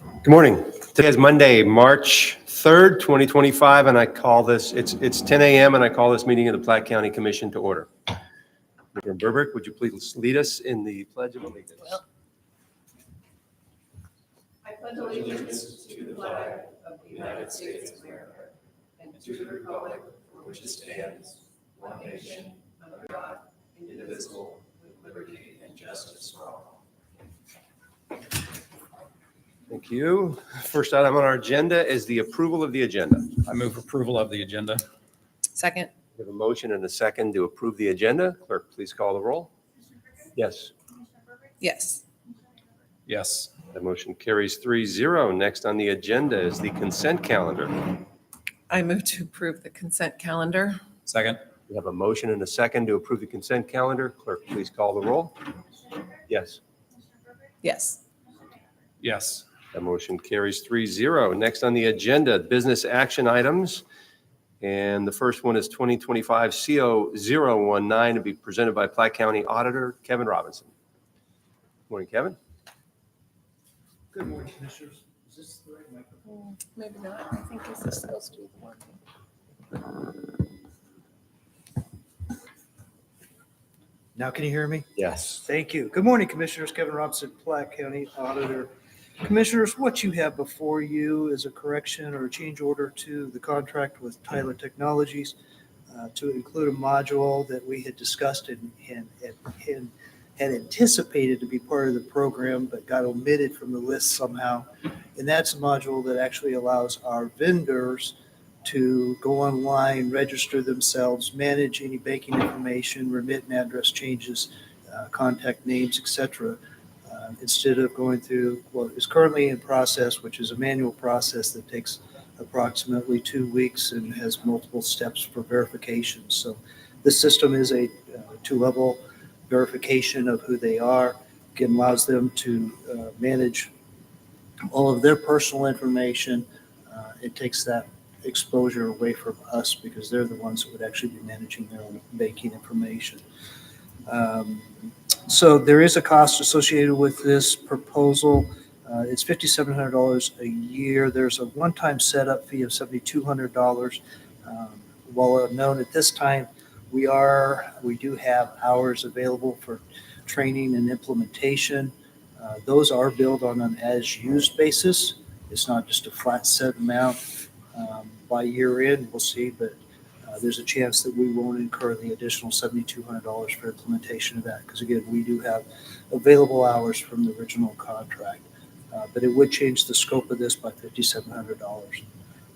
Good morning. Today is Monday, March 3rd, 2025, and I call this, it's 10 a.m. and I call this meeting of the Platte County Commission to order. Mr. Burbick, would you please lead us in the Pledge of Allegiance? I pledge allegiance to the flag of the United States of America and to the republic for which it stands, one nation, under God, indivisible, with liberty and justice for all. Thank you. First item on our agenda is the approval of the agenda. I move approval of the agenda. Second. We have a motion and a second to approve the agenda. Clerk, please call the roll. Yes. Yes. Yes. The motion carries 3-0. Next on the agenda is the consent calendar. I move to approve the consent calendar. Second. We have a motion and a second to approve the consent calendar. Clerk, please call the roll. Yes. Yes. Yes. That motion carries 3-0. Next on the agenda, business action items. And the first one is 2025 CO019 to be presented by Platte County Auditor Kevin Robinson. Morning, Kevin. Good morning, Commissioners. Is this the right microphone? Maybe not. I think this is supposed to be the one. Now can you hear me? Yes. Thank you. Good morning, Commissioners. Kevin Robinson, Platte County Auditor. Commissioners, what you have before you is a correction or a change order to the contract with Tyler Technologies to include a module that we had discussed and had anticipated to be part of the program, but got omitted from the list somehow. And that's a module that actually allows our vendors to go online, register themselves, manage any banking information, remit and address changes, contact names, etc. Instead of going through what is currently in process, which is a manual process that takes approximately 2 weeks and has multiple steps for verification. So this system is a two-level verification of who they are. Again, allows them to manage all of their personal information. It takes that exposure away from us because they're the ones that would actually be managing their own banking information. So there is a cost associated with this proposal. It's $5,700 a year. There's a one-time setup fee of $7,200. While known at this time, we do have hours available for training and implementation. Those are billed on an as-used basis. It's not just a flat set amount. By year end, we'll see, but there's a chance that we won't incur the additional $7,200 for implementation of that because, again, we do have available hours from the original contract. But it would change the scope of this by $5,700.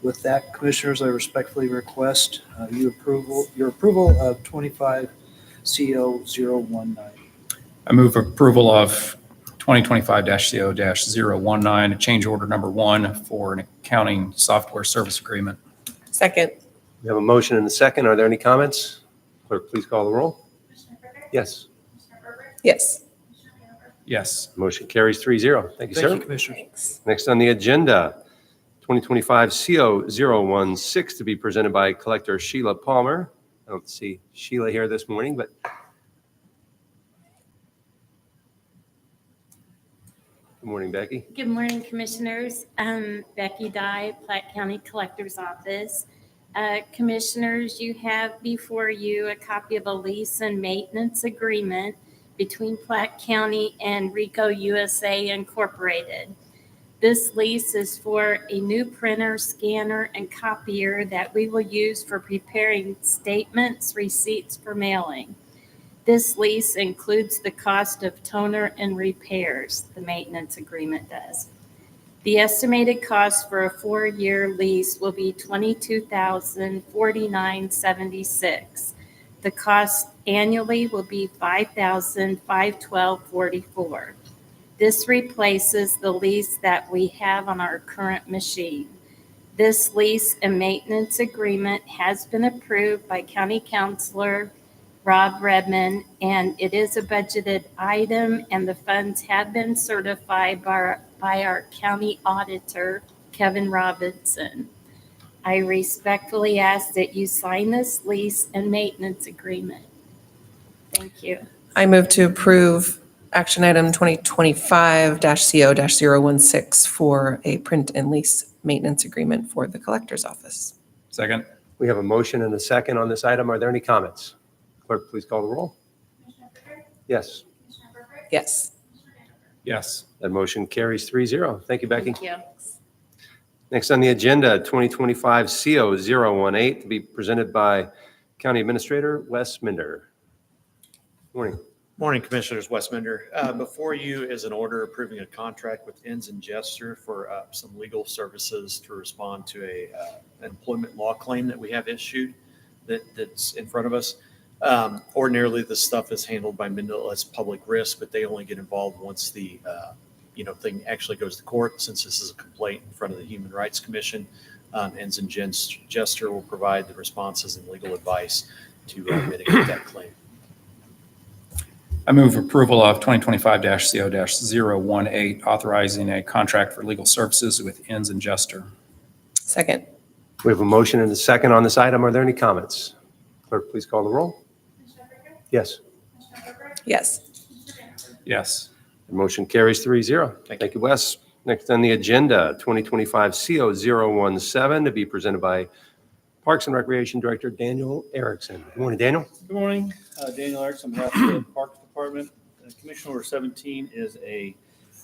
With that, Commissioners, I respectfully request your approval of 25 CO019. I move approval of 2025-CO-019, change order number 1 for an accounting software service agreement. Second. We have a motion and a second. Are there any comments? Clerk, please call the roll. Yes. Yes. Yes. Motion carries 3-0. Thank you, Thank sir. you, Commissioners. Thanks. Next on the agenda, 2025 CO016 to be presented by Collector Sheila Palmer. I don't see Sheila here this morning, but good morning, Becky. Good morning, Commissioners. Becky Dye, Platte County Collector's Office. Commissioners, you have before you a copy of a lease and maintenance agreement between Platte County and Rico USA Incorporated. This lease is for a new printer, scanner, and copier that we will use for preparing statements, receipts for mailing. This lease includes the cost of toner and repairs, the maintenance agreement does. The estimated cost for a 4-year lease will be $22,049.76. The cost annually will be $5,512.44. This replaces the lease that we have on our current machine. This lease and maintenance agreement has been approved by County Councilor Rob Redmond, and it is a budgeted item, and the funds have been certified by our county auditor, Kevin Robinson. I respectfully ask that you sign this lease and maintenance agreement. Thank you. I move to approve Action item 2025-CO-016 for a print and lease maintenance agreement for the collector's office. Second. We have a motion and a second on this item. Are there any comments? Clerk, please call the roll. Yes, Yes. Yes. that motion carries 3-0. Thank you, Becky. Thank you. Next on the agenda, 2025-CO018 to be presented by County Administrator Wes Minder. Morning. Morning, Commissioners. Wes Minder. Before you is an order approving a contract with Ends and Jester for some legal services to respond to an employment law claim that we have issued that's in front of us. Ordinarily, this stuff is handled by Mendel as public risk, but they only get involved once the thing actually goes to court. Since this is a complaint in front of the Human Rights Commission, Ends and Jester will provide the responses and legal advice to mitigate that claim. I move approval of 2025-CO-018, authorizing a contract for legal services with Ends and Jester. Second. We have a motion and a second on this item. Are there any comments? Clerk, please call the roll. Yes, Yes. Yes. the motion carries 3-0. Thank you, Wes. Next on the agenda, 2025-CO017 to be presented by Parks and Recreation Director Daniel Erickson. Good morning, Daniel. Good morning, Daniel Erickson, on behalf of the Parks Department. Commission Order 17 is a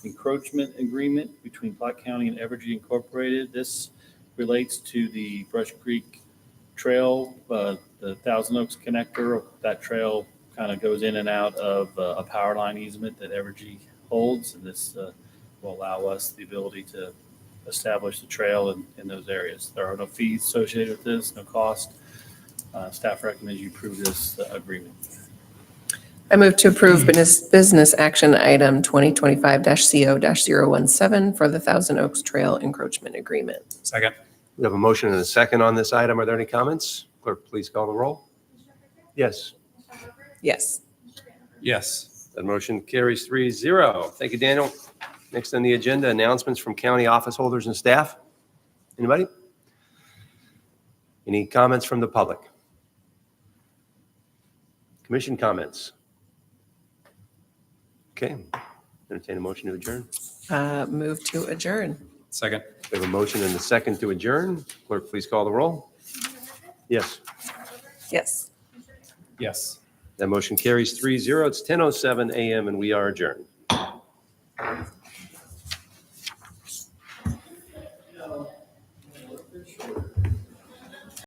encroachment agreement between Platte County and Evergy Incorporated. This relates to the Brush Creek Trail, the Thousand Oaks connector. That trail kind of goes in and out of a power line easement that Evergy holds, and this will allow us the ability to establish the trail in those areas. There are no fees associated with this, no cost. Staff recommends you approve this agreement. I move to approve business action item 2025-CO-017 for the Thousand Oaks Trail encroachment agreement. Second. We have a motion and a second on this item. Are there any comments? Clerk, please call the roll. Yes, Yes. Yes. that motion carries 3-0. Thank you, Daniel. Next on the agenda, announcements from county office holders and staff. Anybody? Any comments from the public? Commission comments? Okay, entertain a motion to adjourn. Move to adjourn. Second. We have a motion and a second to adjourn. Clerk, please call the roll. Yes, Yes. Yes. that motion carries 3-0. It's 10:07 a.m. and we are adjourned.